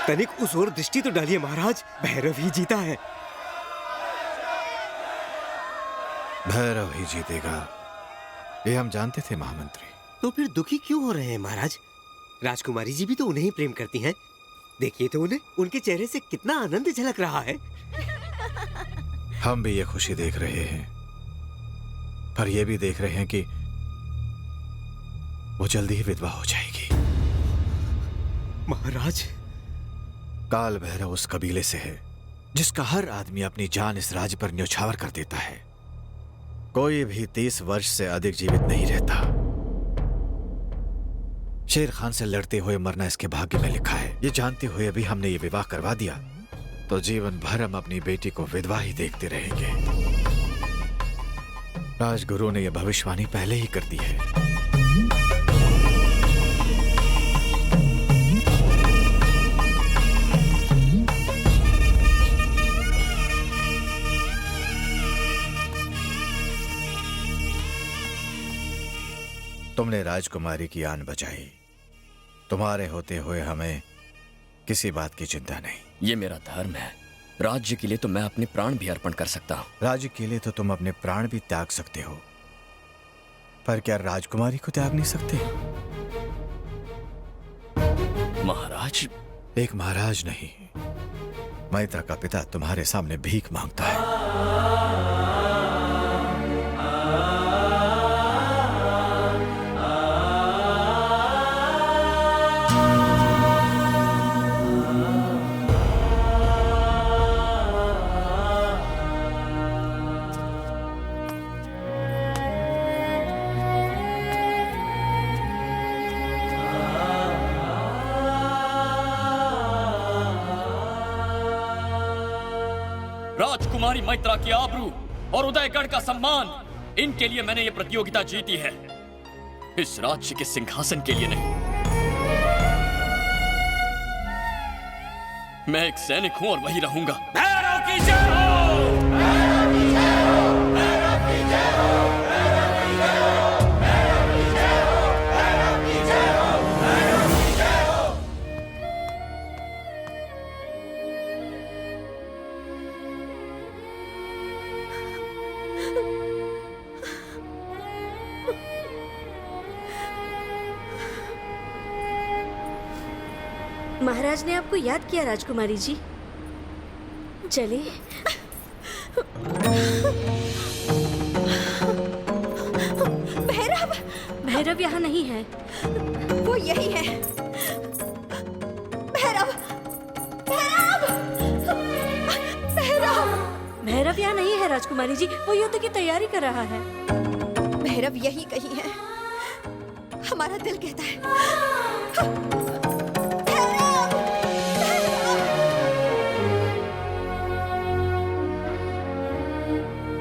तनिक उस ओर दृष्टि तो डालिए महाराज, भैरव ही जीता है। भैरव ही जीतेगा, ये हम जानते थे महामंत्री। तो फिर दुखी क्यों हो रहे हैं महाराज? राजकुमारी जी भी तो उन्हें ही प्रेम करती हैं। देखिए तो उन्हें, उनके चेहरे से कितना आनंद झलक रहा है। हम भी ये खुशी देख रहे हैं, पर ये भी देख रहे हैं कि वो जल्दी ही विधवा हो जाएगी। महाराज, काल भैरव उस कबीले से है जिसका हर आदमी अपनी जान इस राज्य पर न्यौछावर कर देता है। कोई भी 30 वर्ष से अधिक जीवित नहीं रहता। शेर खान से लड़ते हुए मरना इसके भाग्य में लिखा है। ये जानते हुए भी हमने ये विवाह करवा दिया तो जीवन भर हम अपनी बेटी को विधवा ही देखते रहेंगे। राजगुरु ने यह भविष्यवाणी पहले ही कर दी है। तुमने राजकुमारी की आन बचाई, तुम्हारे होते हुए हमें किसी बात की चिंता नहीं। ये मेरा धर्म है। राज्य के लिए तो मैं अपने प्राण भी अर्पण कर सकता हूँ। राज्य के लिए तो तुम अपने प्राण भी त्याग सकते हो, पर क्या राजकुमारी को त्याग नहीं सकते? महाराज, एक महाराज नहीं, मैत्रा का पिता तुम्हारे सामने भीख मांगता है। राजकुमारी मैत्रा की आबरू और उदयगढ़ का सम्मान, इनके लिए मैंने ये प्रतियोगिता जीती है, इस राज्य के सिंहासन के लिए नहीं। मैं एक सैनिक हूं और वही रहूंगा। भैरव की जय हो! भैरव की जय हो! भैरव की जय हो! भैरव की जय हो! भैरव की जय हो! भैरव की जय हो! भैरव की जय हो! महाराज ने आपको याद किया राजकुमारी जी। चलिए। भैरव! भैरव यहाँ नहीं है। वो यही है। भैरव! भैरव! भैरव! भैरव यहाँ नहीं है राजकुमारी जी, वो युद्ध की तैयारी कर रहा है। भैरव यही कहीं है, हमारा दिल कहता है।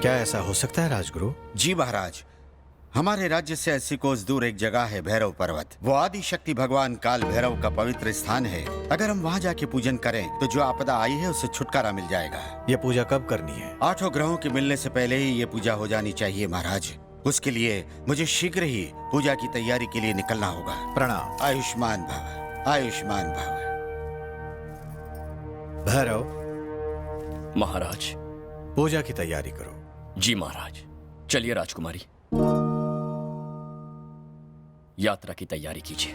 क्या ऐसा हो सकता है राजगुरु? जी महाराज, हमारे राज्य से 80 कोस दूर एक जगह है भैरव पर्वत। वो आदि शक्ति भगवान काल भैरव का पवित्र स्थान है। अगर हम वहाँ जाके पूजन करें तो जो आपदा आई है उससे छुटकारा मिल जाएगा। ये पूजा कब करनी है? 8 ग्रहों के मिलने से पहले ही ये पूजा हो जानी चाहिए महाराज। उसके लिए मुझे शीघ्र ही पूजा की तैयारी के लिए निकलना होगा। प्रणाम। आयुष्मान भव, आयुष्मान भव। भैरव महाराज। पूजा की तैयारी करो। जी महाराज। चलिए राजकुमारी, यात्रा की तैयारी कीजिए।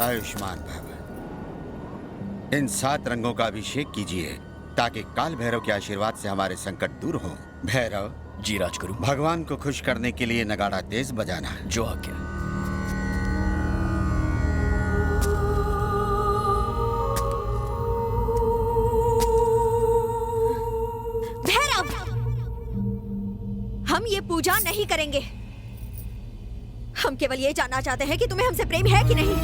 आयुष्मान भव। इन 7 रंगों का अभिषेक कीजिए ताकि काल भैरव के आशीर्वाद से हमारे संकट दूर हो। भैरव। जी राजगुरु। भगवान को खुश करने के लिए नगाड़ा तेज बजाना है। जो आज्ञा। पूजा नहीं करेंगे। हम केवल ये जानना चाहते हैं कि तुम्हें हमसे प्रेम है कि नहीं।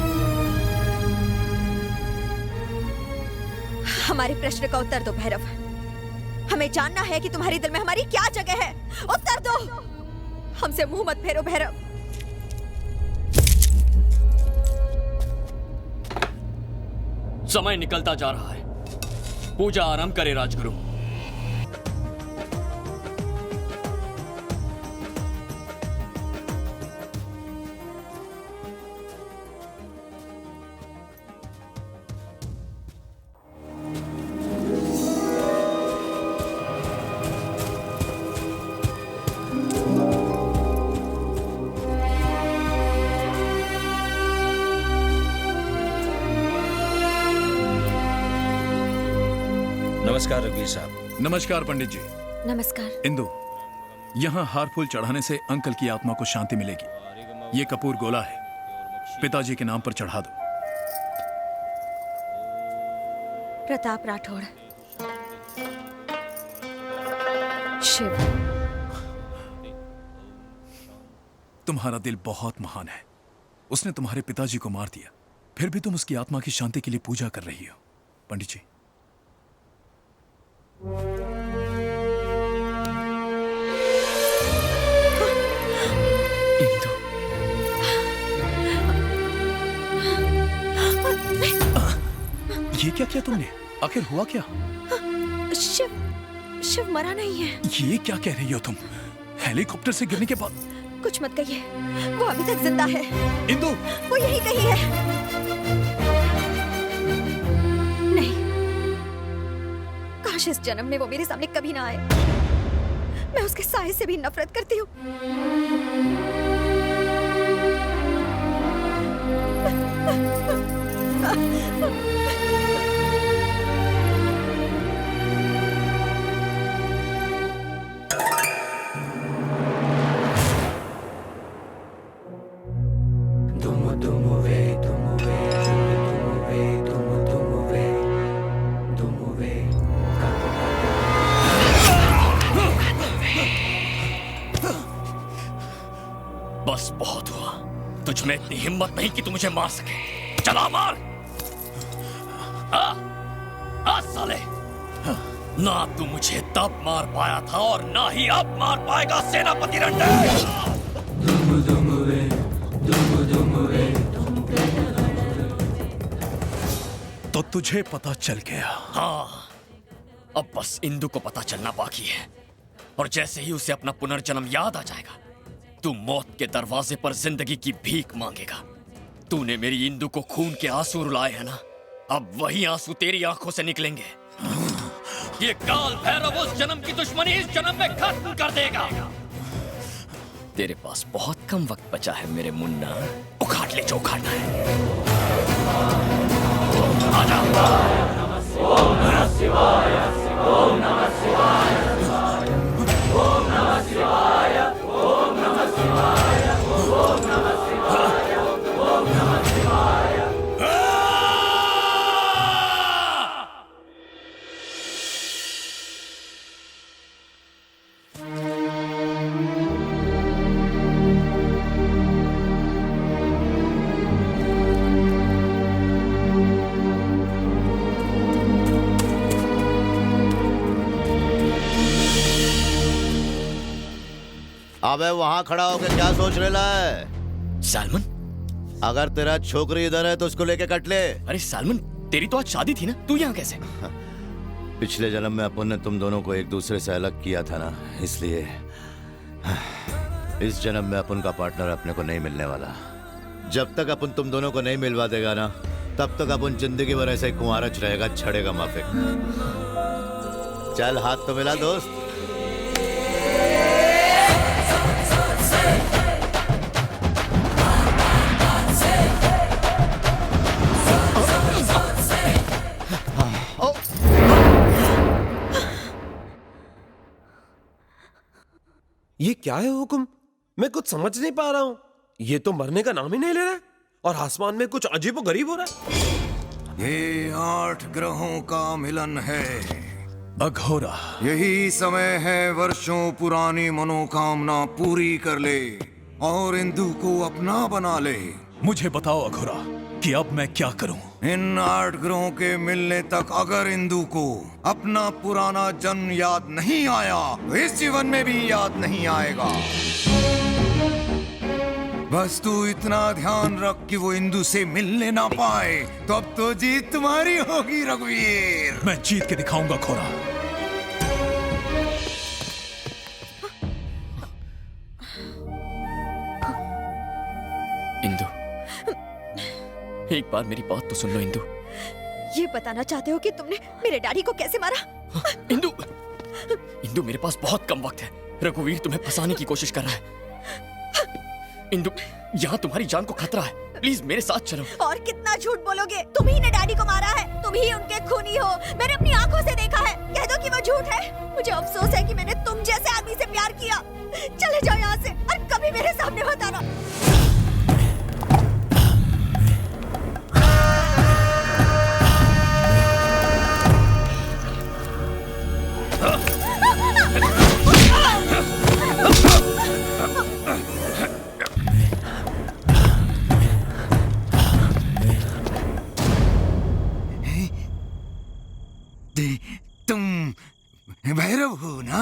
हमारे प्रश्न का उत्तर दो भैरव। हमें जानना है कि तुम्हारे दिल में हमारी क्या जगह है। उत्तर दो। हमसे मुंह मत फेरो भैरव। समय निकलता जा रहा है, पूजा आरंभ करे राजगुरु। नमस्कार रघुवीर साहब। नमस्कार पंडित जी। नमस्कार। इंदु, यहाँ हार फूल चढ़ाने से अंकल की आत्मा को शांति मिलेगी। ये कपूर गोला है, पिताजी के नाम पर चढ़ा दो। प्रताप राठौड़। शिव। तुम्हारा दिल बहुत महान है। उसने तुम्हारे पिताजी को मार दिया, फिर भी तुम उसकी आत्मा की शांति के लिए पूजा कर रही हो। पंडित जी, इंदु, ये क्या किया तुमने? आखिर हुआ क्या? शिव मरा नहीं है। ये क्या कह रही हो तुम? हेलीकॉप्टर से गिरने के बाद? कुछ मत कहिए, वो अभी तक जिंदा है। इंदु, वो यही कही है। नहीं, काश इस जन्म में वो मेरे सामने कभी ना आए। मैं उसके साए से भी नफरत करती हूँ। बस बहुत हुआ। तुझ में इतनी हिम्मत नहीं कि तू मुझे मार सके। चला मार। आ साले, ना तू मुझे तब मार पाया था और ना ही अब मार पाएगा सेनापति रंडे। तो तुझे पता चल गया। हाँ, अब बस इंदु को पता चलना बाकी है। और जैसे ही उसे अपना पुनर्जन्म याद आ जाएगा, तू मौत के दरवाजे पर जिंदगी की भीख मांगेगा। तूने मेरी इंदु को खून के आंसू रुलाए हैं ना, अब वही आंसू तेरी आंखों से निकलेंगे। ये काल भैरव उस जन्म की दुश्मनी इस जन्म में खत्म कर देगा। तेरे पास बहुत कम वक्त बचा है मेरे मुन्ना। उखाड़ ले जो उखाड़ना है। आजा। ओम नमः शिवाय, ओम नमः शिवाय, ओम नमः शिवाय, ओम नमः शिवाय, ओम नमः शिवाय, ओम नमः शिवाय। अबे वहां खड़ा होकर क्या सोच रहा है? सलमान, अगर तेरा छोकरी इधर है तो उसको लेके कट ले। अरे सलमान, तेरी तो आज शादी थी ना, तू यहाँ कैसे? पिछले जन्म में अपन ने तुम दोनों को एक दूसरे से अलग किया था ना, इसलिए इस जन्म में अपन का पार्टनर अपने को नहीं मिलने वाला। जब तक अपन तुम दोनों को नहीं मिलवा देगा ना, तब तक अपन जिंदगी भर ऐसे ही कुंवारच रहेगा, छड़ेगा माफिक। चल हाथ तो मिला दोस्त। ये क्या है हुक्म? मैं कुछ समझ नहीं पा रहा हूँ। ये तो मरने का नाम ही नहीं ले रहा है और आसमान में कुछ अजीबोगरीब हो रहा है। ये 8 ग्रहों का मिलन है। अघोरा, यही समय है वर्षों पुरानी मनोकामना पूरी कर ले और इंदु को अपना बना ले। मुझे बताओ अघोरा कि अब मैं क्या करूं? इन 8 ग्रहों के मिलने तक अगर इंदु को अपना पुराना जन्म याद नहीं आया तो इस जीवन में भी याद नहीं आएगा। बस तू इतना ध्यान रख कि वो इंदु से मिलने ना पाए, तो अब तो जीत तुम्हारी होगी रघुवीर। मैं जीत के दिखाऊंगा घोरा। इंदु, एक बार मेरी बात तो सुन लो इंदु। ये बताना चाहते हो कि तुमने मेरे डैडी को कैसे मारा? इंदु, इंदु मेरे पास बहुत कम वक्त है। रघुवीर तुम्हें फंसाने की कोशिश कर रहा है। इंदु, यहाँ तुम्हारी जान को खतरा है, प्लीज मेरे साथ चलो। और कितना झूठ बोलोगे? तुम ही ने डैडी को मारा है, तुम ही उनके खूनी हो। मैंने अपनी आंखों से देखा है। कह दो कि वो झूठ है। मुझे अफसोस है कि मैंने तुम जैसे आदमी से प्यार किया। चले जाओ यहाँ से और कभी मेरे सामने मत आना। तुम भैरव हो ना?